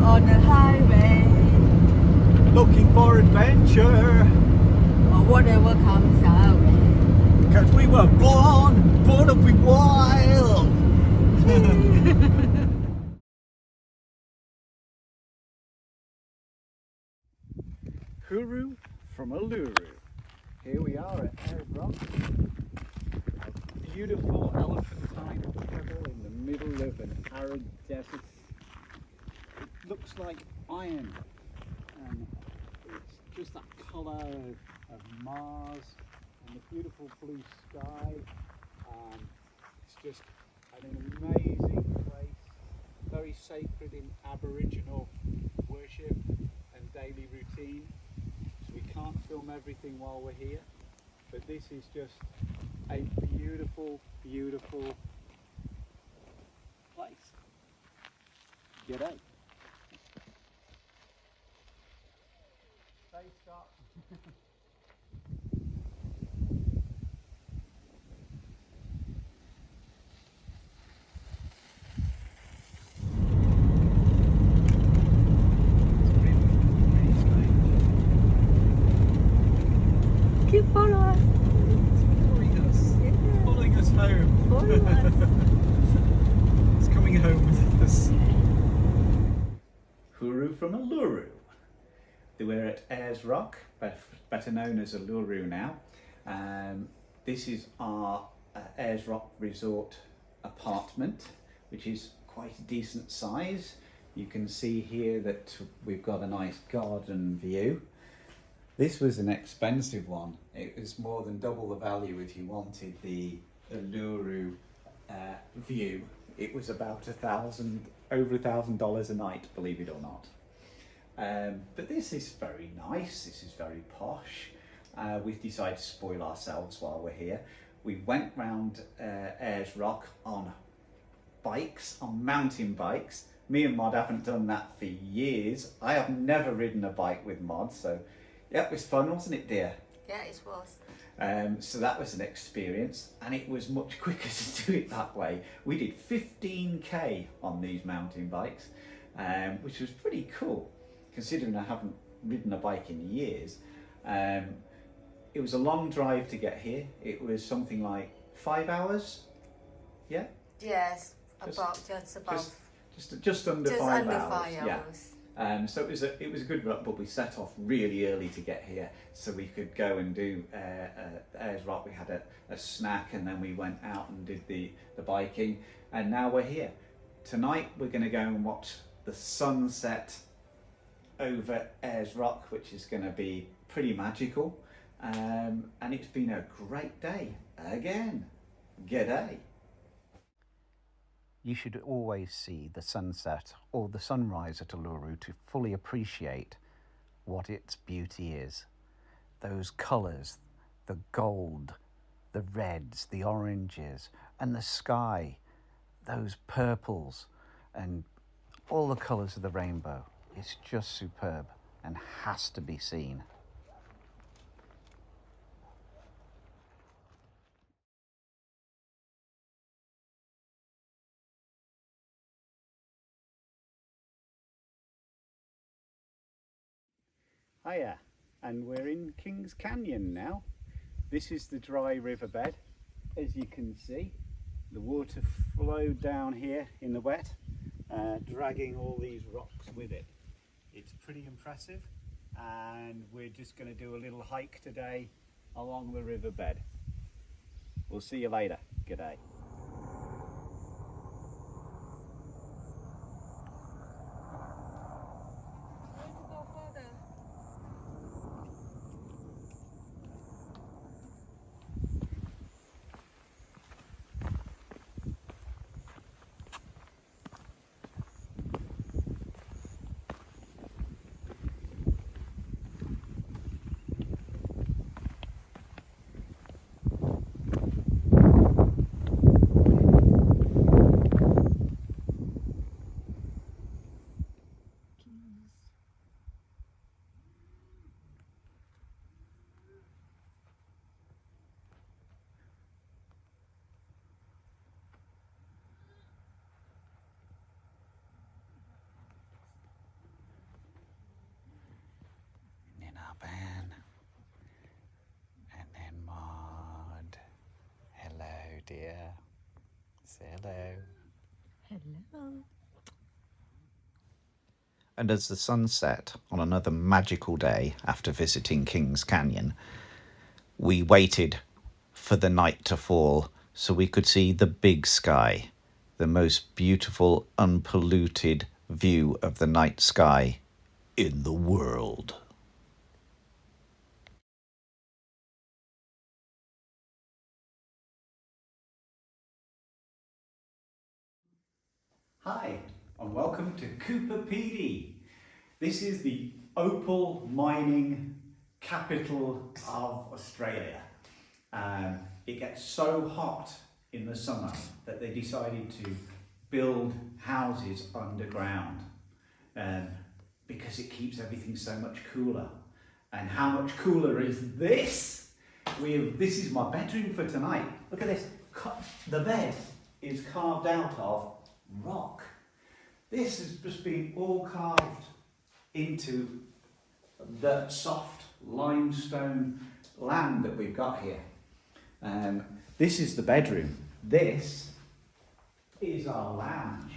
on the highway, looking for adventure, or whatever comes our way. cause we were born to be wild. Huru from Uluru. Here we are at Adelaide Rock, a beautiful elephantine pebble in the middle of an arid desert. It looks like iron, and it's just that colour of Mars and the beautiful blue sky. It's just an amazing place, very sacred in Aboriginal worship and daily routine. So we can't film everything while we're here, but this is just a beautiful, beautiful place. G'day. Say stop. Keep following us. Following us home. Follow us. It's coming home with us. Huru from Uluru. We're at Ayers Rock, better known as Uluru now. This is our Ayers Rock Resort apartment, which is quite a decent size. You can see here that we've got a nice garden view. This was an expensive one. It was more than double the value if you wanted the Uluru view. It was about over $1,000 a night, believe it or not. But this is very nice. This is very posh. We've decided to spoil ourselves while we're here. We went round Ayers Rock on bikes, on mountain bikes. Me and Mod haven't done that for years. I have never ridden a bike with Mod, so yeah, it was fun, wasn't it, dear? Yeah, it was. So that was an experience, and it was much quicker to do it that way. We did 15k on these mountain bikes, which was pretty cool, considering I haven't ridden a bike in years. It was a long drive to get here. It was something like 5 hours. Yeah. Yes, just under 5 under hours. 5 Yeah. hours. So it was a good run, but we set off really early to get here so we could go and do Ayers Rock. We had a snack, and then we went out and did the biking, and now we're here. Tonight we're going to go and watch the sunset over Ayers Rock, which is going to be pretty magical, and it's been a great day again. G'day. You should always see the sunset or the sunrise at Uluru to fully appreciate what its beauty is. Those colours, the gold, the reds, the oranges, and the sky, those purples, and all the colours of the rainbow. It's just superb and has to be seen. Hiya, and we're in Kings Canyon now. This is the dry riverbed. As you can see, the water flowed down here in the wet, dragging all these rocks with it. It's pretty impressive, and we're just going to do a little hike today along the riverbed. We'll see you later. G'day. Darwin. And then Maud. Hello, dear. Say hello. Hello. And as the sun set on another magical day after visiting Kings Canyon, we waited for the night to fall so we could see the big sky, the most beautiful, unpolluted view of the night sky in the world. Hi, and welcome to Cooper PD. This is the opal mining capital of Australia. It gets so hot in the summer that they decided to build houses underground because it keeps everything so much cooler. And how much cooler is this? This is my bedroom for tonight. Look at this. The bed is carved out of rock. This has just been all carved into the soft limestone land that we've got here. This is the bedroom. This is our lounge.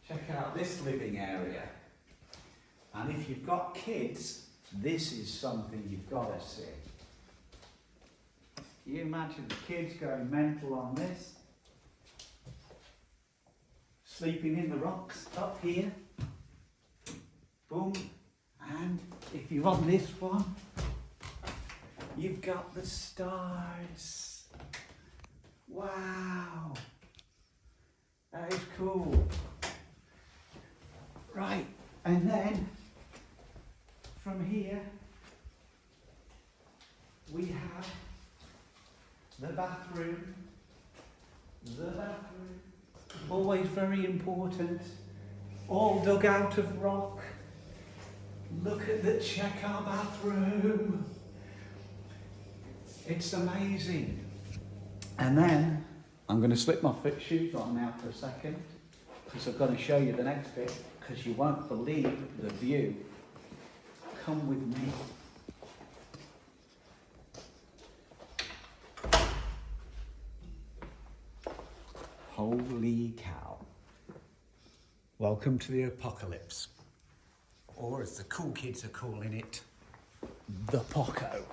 Check out this living area. And if you've got kids, this is something you've got to see. Can you imagine the kids going mental on this? Sleeping in the rocks up here. Boom. And if you're on this one, you've got the stars. Wow. That is cool. Right. And then from here, we have the bathroom. The bathroom. Always very important. All dug out of rock. Look at the check-out bathroom. It's amazing. And then I'm going to slip my shoes on now for a second because I've got to show you the next bit because you won't believe the view. Come with me. Holy cow. Welcome to the apocalypse. Or as the cool kids are calling it, the Poco.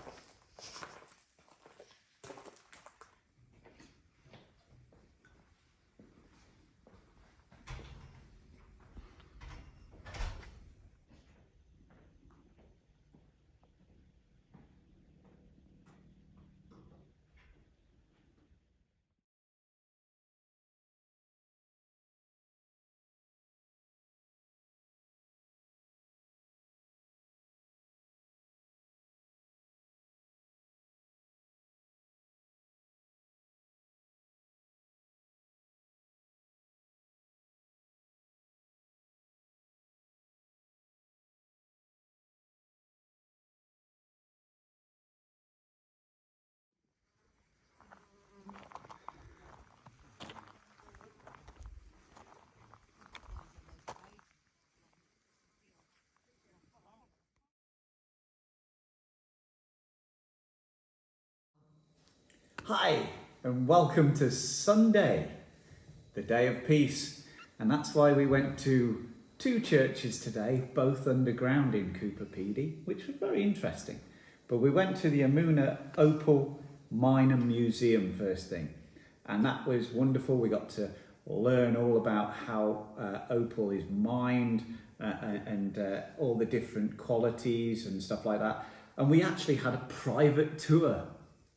Hi, and welcome to Sunday, the day of peace. And that's why we went to two churches today, both underground in Cooper PD, which was very interesting. But we went to the Amuna Opal Mine and Museum first thing. And that was wonderful. We got to learn all about how opal is mined and all the different qualities and stuff like that. And we actually had a private tour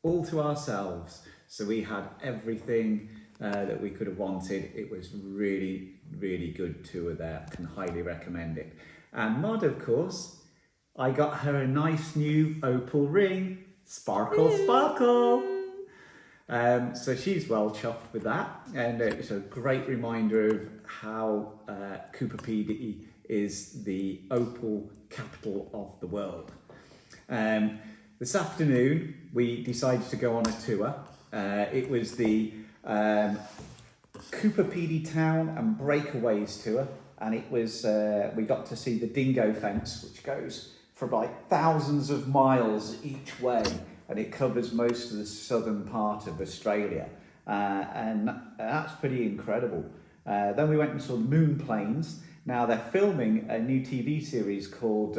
all to ourselves. So we had everything that we could have wanted. It was really, really good tour there. I can highly recommend it. And Maud, of course, I got her a nice new opal ring. Sparkle, sparkle. So she's well chuffed with that. And it's a great reminder of how Cooper PD is the opal capital of the world. This afternoon, we decided to go on a tour. It was the Cooper PD Town and Breakaways tour, and it was we got to see the dingo fence, which goes for like thousands of miles each way, and it covers most of the southern part of Australia, and that's pretty incredible. Then we went and saw the moon plains. Now they're filming a new TV series called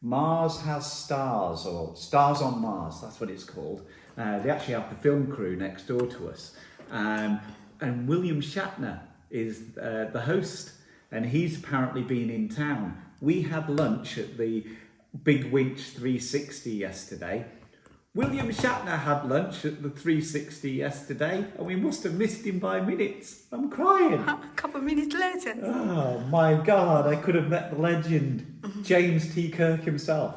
Mars Has Stars, or Stars on Mars, that's what it's called. They actually have the film crew next door to us. And William Shatner is the host, and he's apparently been in town. We had lunch at the Big Winch 360 yesterday. William Shatner had lunch at the 360 yesterday, and we must have missed him by minutes. I'm crying. A couple of minutes later. Oh my God, I could have met the legend, James T. Kirk himself,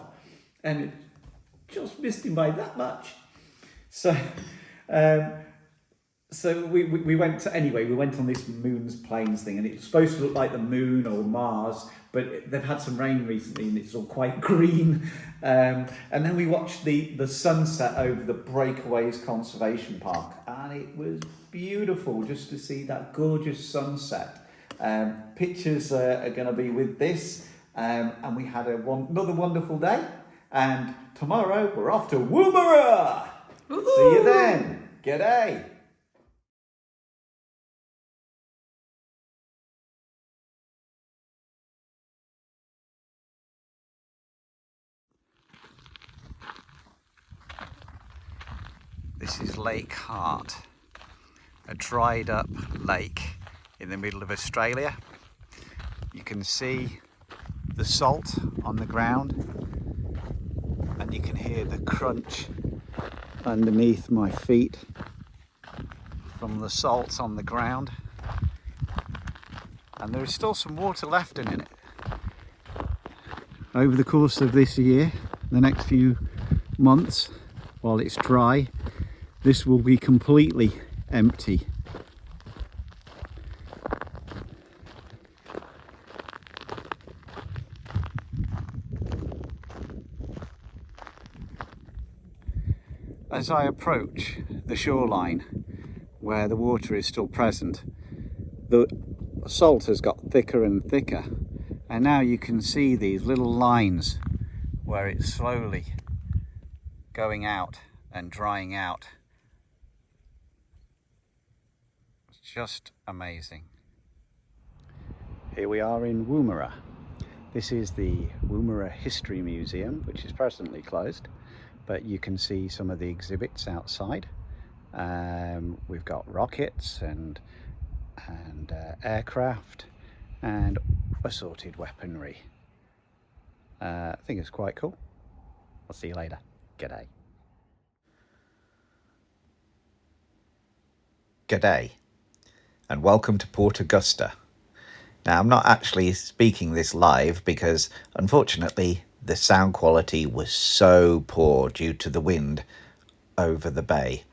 and just missed him by that much. So we went to, anyway, we went on this moon's plains thing, and it's supposed to look like the moon or Mars, but they've had some rain recently and it's all quite green. And then we watched the sunset over the Breakaways Conservation Park, and it was beautiful just to see that gorgeous sunset. Pictures are going to be with this, and we had another wonderful day, and tomorrow we're off to Woomera. See you then. G'day. This is Lake Hart, a dried up lake in the middle of Australia. You can see the salt on the ground, and you can hear the crunch underneath my feet from the salt on the ground. And there is still some water left in it. Over the course of this year, the next few months, while it's dry, this will be completely empty. As I approach the shoreline where the water is still present, the salt has got thicker and thicker, and now you can see these little lines where it's slowly going out and drying out. It's just amazing. Here we are in Woomera. This is the Woomera History Museum, which is presently closed, but you can see some of the exhibits outside. We've got rockets and aircraft and assorted weaponry. I think it's quite cool. I'll see you later. G'day. G'day, and welcome to Port Augusta. Now, I'm not actually speaking this live because, unfortunately, the sound quality was so poor due to the wind over the bay.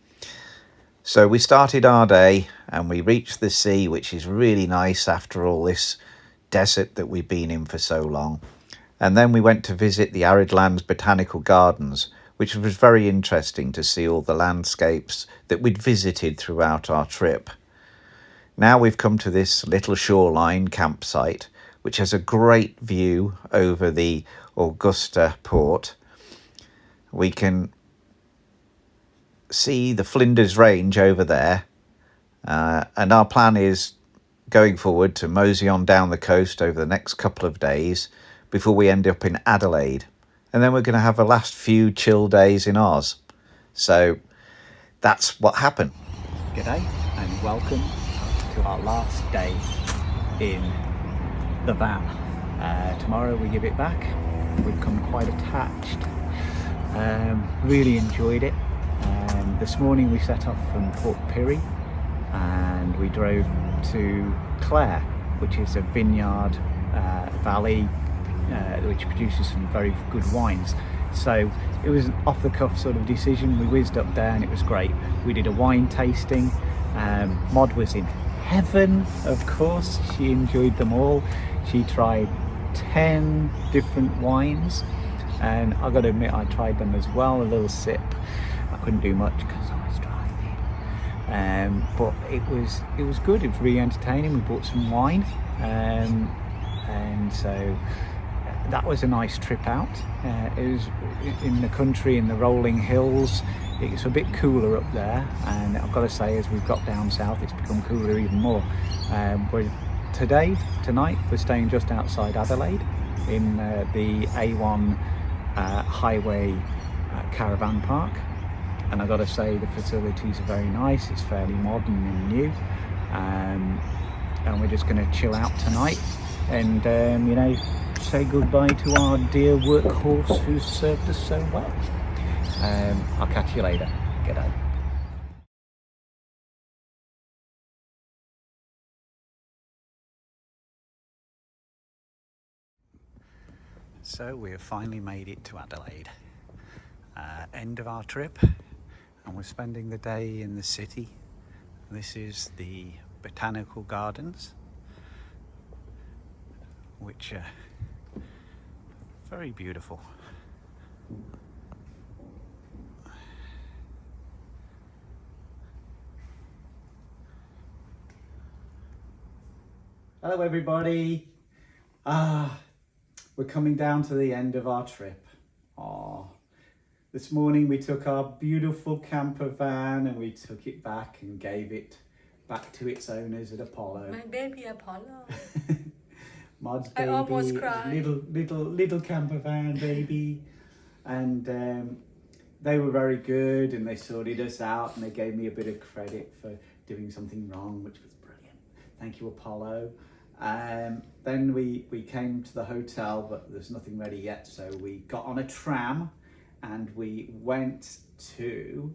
So we started our day and we reached the sea, which is really nice after all this desert that we've been in for so long. And then we went to visit the Arid Lands Botanical Gardens, which was very interesting to see all the landscapes that we'd visited throughout our trip. Now we've come to this little shoreline campsite, which has a great view over the Augusta port. We can see the Flinders Range over there, and our plan is going forward to mosey on down the coast over the next couple of days before we end up in Adelaide. And then we're going to have a last few chill days in Oz. So that's what happened. G'day and welcome to our last day in the van. Tomorrow we give it back. We've come quite attached. Really enjoyed it. This morning we set off from Port Pirie and we drove to Clare, which is a vineyard valley which produces some very good wines. So it was an off-the-cuff sort of decision. We whizzed up there and it was great. We did a wine tasting. Mod was in heaven, of course. She enjoyed them all. She tried 10 different wines, and I've got to admit I tried them as well, a little sip. I couldn't do much because I was driving, but it was good. It was really entertaining. We bought some wine, and so that was a nice trip out. It was in the country, in the rolling hills. It's a bit cooler up there, and I've got to say, as we've got down south, it's become cooler even more. Tonight, we're staying just outside Adelaide in the A1 highway caravan park, and I've got to say the facilities are very nice. It's fairly modern and new, and we're just going to chill out tonight and you know, say goodbye to our dear workhorse who's served us so well. I'll catch you later. G'day. So we have finally made it to Adelaide. End of our trip, and we're spending the day in the city. This is the Botanical Gardens, which are very beautiful. Hello everybody. We're coming down to the end of our trip. This morning we took our beautiful camper van and we took it back and gave it back to its owners at Apollo. My baby Apollo. Mod's I baby, almost cried. little camper van baby, and they were very good and they sorted us out and they gave me a bit of credit for doing something wrong, which was brilliant. Thank you, Apollo. Then we came to the hotel, but there's nothing ready yet, so we got on a tram and we went to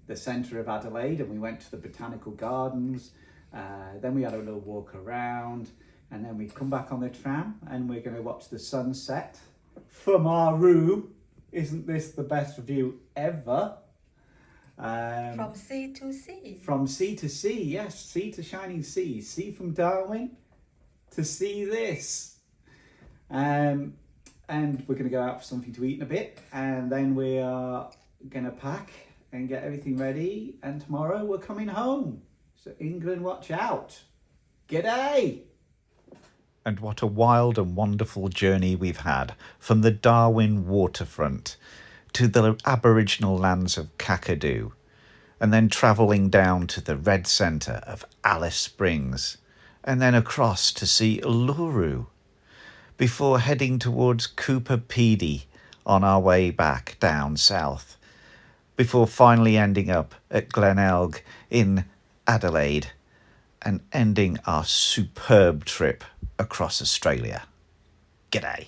the centre of Adelaide and we went to the Botanical Gardens. Then we had a little walk around, and then we come back on the tram and we're going to watch the sunset from our room. Isn't this the best view ever? From sea to sea. From sea to sea, yes, sea to shining sea. Sea from Darwin to see this. And we're going to go out for something to eat in a bit, and then we are going to pack and get everything ready, and tomorrow we're coming home. So England, watch out. G'day. And what a wild and wonderful journey we've had, from the Darwin waterfront to the Aboriginal lands of Kakadu, and then travelling down to the red centre of Alice Springs, and then across to see Uluru, before heading towards Cooper Pedy on our way back down south, before finally ending up at Glenelg in Adelaide and ending our superb trip across Australia. G'day.